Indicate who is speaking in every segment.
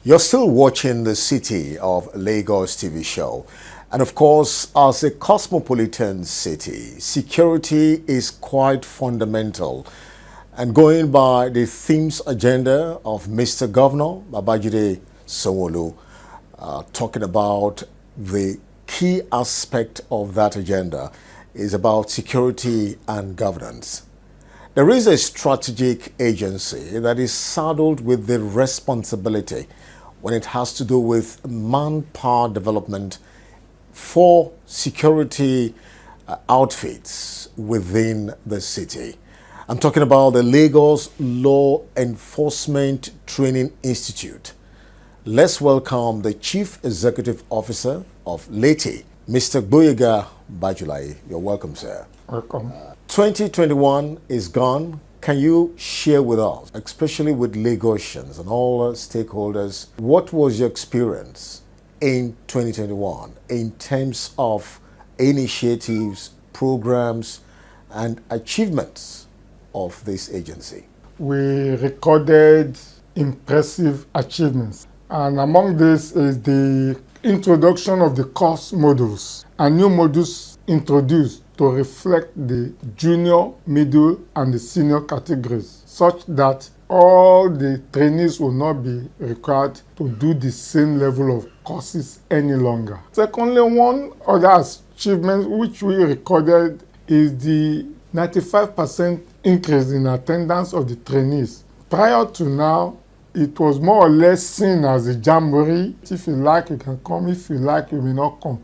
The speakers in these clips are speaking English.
Speaker 1: You're still watching the City of Lagos TV show. And of course, as a cosmopolitan city, security is quite fundamental. And going by the themes agenda of Mr. Governor Babajide Sanwo-Olu, talking about the key aspect of that agenda is about security and governance. There is a strategic agency that is saddled with the responsibility when it has to do with manpower development for security outfits within the city. I'm talking about the Lagos Law Enforcement Training Institute. Let's welcome the Chief Executive Officer of LETI, Mr. Gboyega Bajulaye. You're welcome, sir.
Speaker 2: Welcome.
Speaker 1: 2021 is gone. Can you share with us, especially with Lagosians and all stakeholders, what was your experience in 2021 in terms of initiatives, programs, and achievements of this agency?
Speaker 2: We recorded impressive achievements, and among this is the introduction of the course modules and new modules introduced to reflect the junior, middle, and the senior categories, such that all the trainees will not be required to do the same level of courses any longer. Secondly, one other achievement which we recorded is the 95% increase in attendance of the trainees. Prior to now, it was more or less seen as a jamboree. If you like, you can come. If you like, you may not come.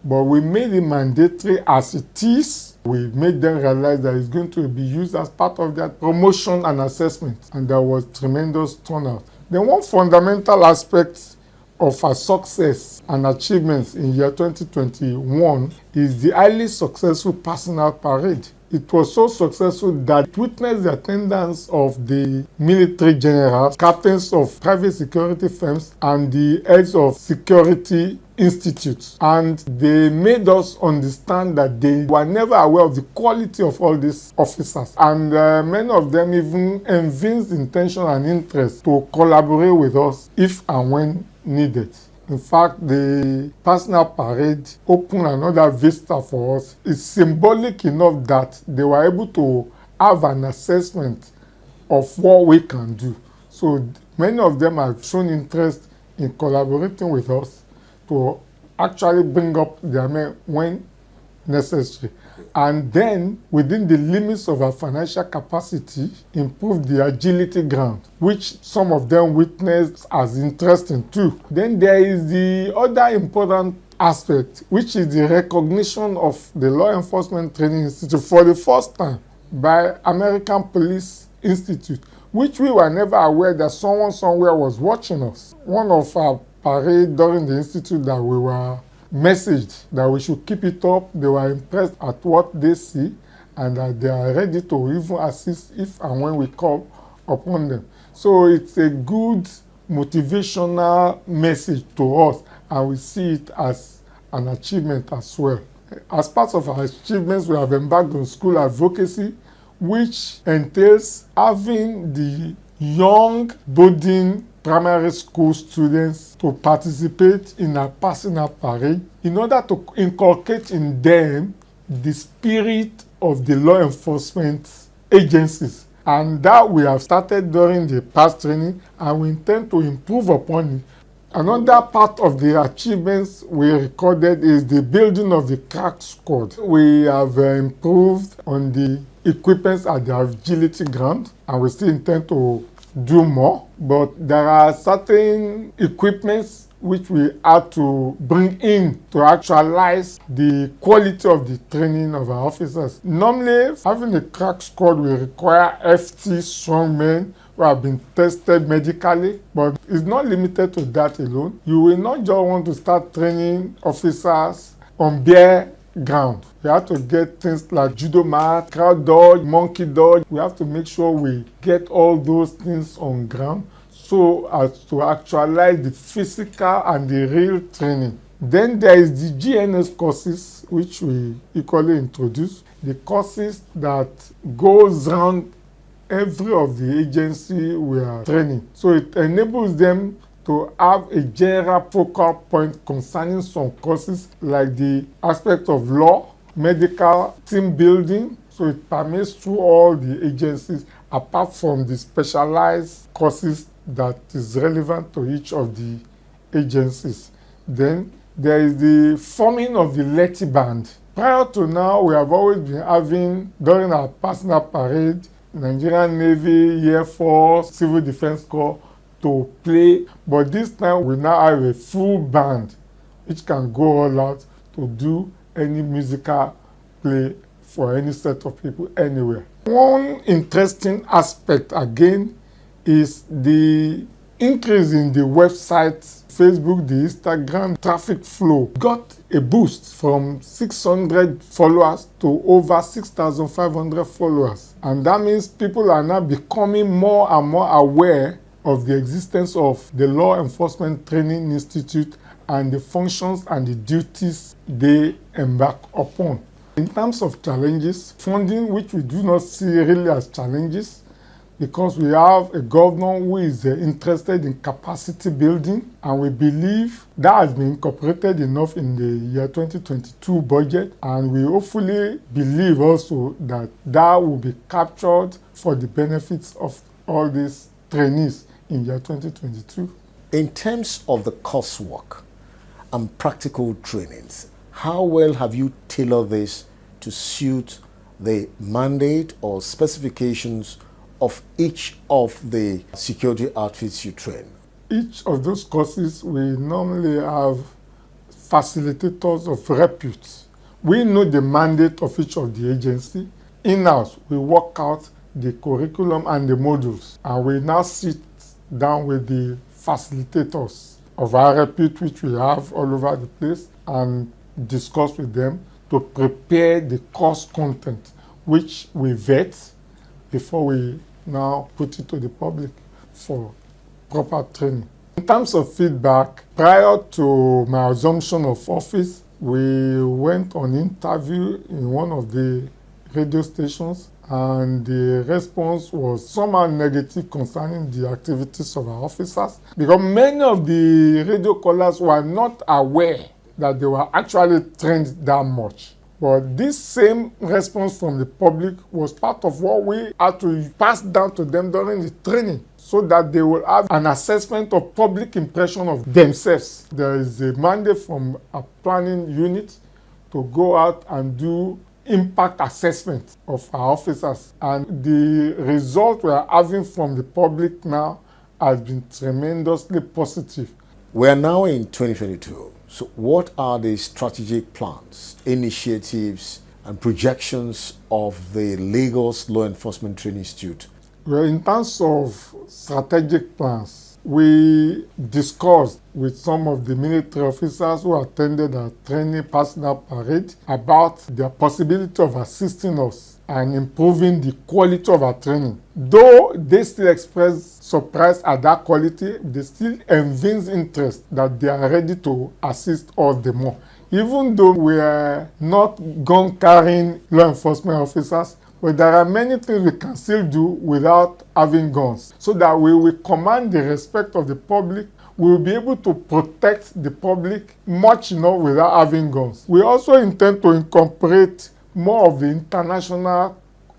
Speaker 2: But we made it mandatory as it is. We made them realize that it's going to be used as part of their promotion and assessment. And there was tremendous turnout. Then one fundamental aspect of our success and achievements in year 2021 is the highly successful passing out parade. It was so successful that it witnessed the attendance of the military generals, captains of private security firms, and the heads of security institutes. And they made us understand that they were never aware of the quality of all these officers. And many of them even evinced intention and interest to collaborate with us if and when needed. In fact, the personal parade opened another vista for us. It's symbolic enough that they were able to have an assessment of what we can do. So many of them have shown interest in collaborating with us to actually bring up their men when necessary. And then, within the limits of our financial capacity, improve the agility ground, which some of them witnessed as interesting too. Then there is the other important aspect, which is the recognition of the Law Enforcement Training Institute for the first time by American Police Institute, which we were never aware that someone somewhere was watching us. One of our parade during the institute that we were messaged that we should keep it up. They were impressed at what they see and that they are ready to even assist if and when we call upon them. So it's a good motivational message to us, and we see it as an achievement as well. As part of our achievements, we have embarked on school advocacy, which entails having the young budding primary school students to participate in a passing out parade in order to inculcate in them the spirit of the law enforcement agencies. And that we have started during the past training, and we intend to improve upon it. Another part of the achievements we recorded is the building of the crack squad. We have improved on the equipments at the agility ground, and we still intend to do more, but there are certain equipments which we had to bring in to actualize the quality of the training of our officers. Normally, having a crack squad will require FT strong men who have been tested medically, but it's not limited to that alone. You will not just want to start training officers on bare ground. We have to get things like judo mat, crowd dodge, monkey dodge. We have to make sure we get all those things on ground so as to actualize the physical and the real training. Then there is the GNS courses, which we equally introduced. The courses that goes round every of the agency we are training. So it enables them to have a general focal point concerning some courses like the aspect of law, medical, team building. So it permits through all the agencies apart from the specialized courses that is relevant to each of the agencies. Then there is the forming of the Leti Band. Prior to now, we have always been having, during our personal parade, Nigerian Navy, Air Force, Civil Defense Corps to play, but this time we now have a full band which can go all out to do any musical play for any set of people anywhere. One interesting aspect again is the increase in the website, Facebook, the Instagram traffic flow got a boost from 600 followers to over 6,500 followers. And that means people are now becoming more and more aware of the existence of the Law Enforcement Training Institute and the functions and the duties they embark upon. In terms of challenges, funding, which we do not see really as challenges, because we have a governor who is interested in capacity building, and we believe that has been incorporated enough in the year 2022 budget, and we hopefully believe also that that will be captured for the benefits of all these trainees in year 2022.
Speaker 1: In terms of the coursework and practical trainings, how well have you tailored this to suit the mandate or specifications of each of the security outfits you train?
Speaker 2: Each of those courses, we normally have facilitators of repute. We know the mandate of each of the agency. In-house, we work out the curriculum and the modules, and we now sit down with the facilitators of our repute, which we have all over the place, and discuss with them to prepare the course content, which we vet before we now put it to the public for proper training. In terms of feedback, prior to my assumption of office, we went on interview in one of the radio stations, and the response was somehow negative concerning the activities of our officers, because many of the radio callers were not aware that they were actually trained that much. But this same response from the public was part of what we had to pass down to them during the training, so that they will have an assessment of public impression of themselves. There is a mandate from a planning unit to go out and do impact assessment of our officers, and the result we are having from the public now has been tremendously positive.
Speaker 1: We are now in 2022. So what are the strategic plans, initiatives, and projections of the Lagos Law Enforcement Training Institute?
Speaker 2: Well, in terms of strategic plans, we discussed with some of the military officers who attended our training personal parade about the possibility of assisting us and improving the quality of our training. Though they still express surprise at that quality, they still evince interest that they are ready to assist us the more. Even though we are not gun-carrying law enforcement officers, but there are many things we can still do without having guns, so that we will command the respect of the public. We will be able to protect the public much enough without having guns. We also intend to incorporate more of the international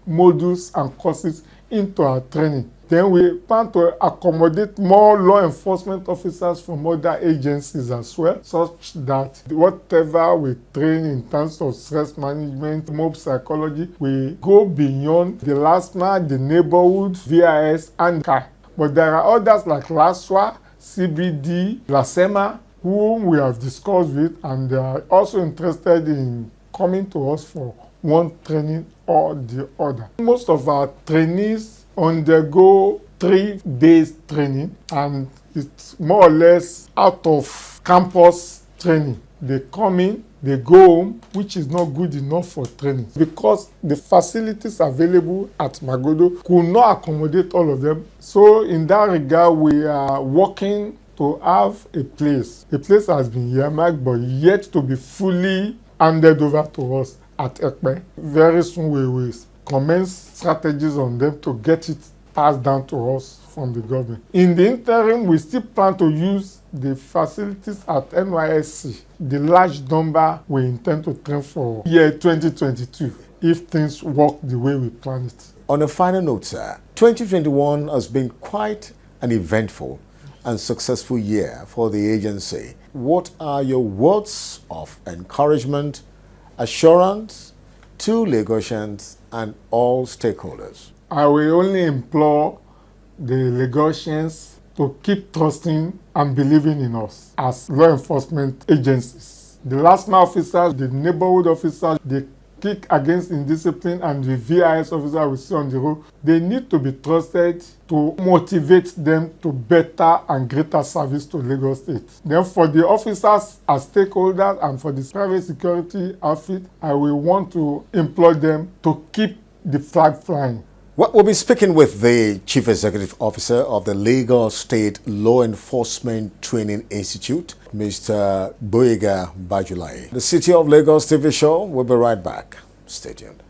Speaker 2: modules and courses into our training. Then we plan to accommodate more law enforcement officers from other agencies as well, such that whatever we train in terms of stress management, mob psychology, we go beyond the LASMA, the neighborhood, VIS, and CAI. But there are others like LASWA, CBD, LASEMA, whom we have discussed with, and they are also interested in coming to us for one training or the other. Most of our trainees undergo 3 days training, and it's more or less out of campus training. They come in, they go home, which is not good enough for training, because the facilities available at Magodo could not accommodate all of them. So in that regard, we are working to have a place. A place has been earmarked but yet to be fully handed over to us at Ekpe. Very soon we will commence strategies on them to get it passed down to us from the government. In the interim, we still plan to use the facilities at NYSC, the large number we intend to train for year 2022, if things work the way we plan it.
Speaker 1: On a final note, sir, 2021 has been quite an eventful and successful year for the agency. What are your words of encouragement, assurance to Lagosians and all stakeholders?
Speaker 2: I will only implore the Lagosians to keep trusting and believing in us as law enforcement agencies. The last mile officers, the neighborhood officers, the kick against indiscipline and the VIS officers we see on the road, they need to be trusted to motivate them to better and greater service to Lagos State. Then for the officers as stakeholders and for the private security outfit, I will want to employ them to keep the flag flying.
Speaker 1: Well, we'll be speaking with the Chief Executive Officer of the Lagos State Law Enforcement Training Institute, Mr. Gboyega Bajulaye. The City of Lagos TV show will be right back. Stay tuned.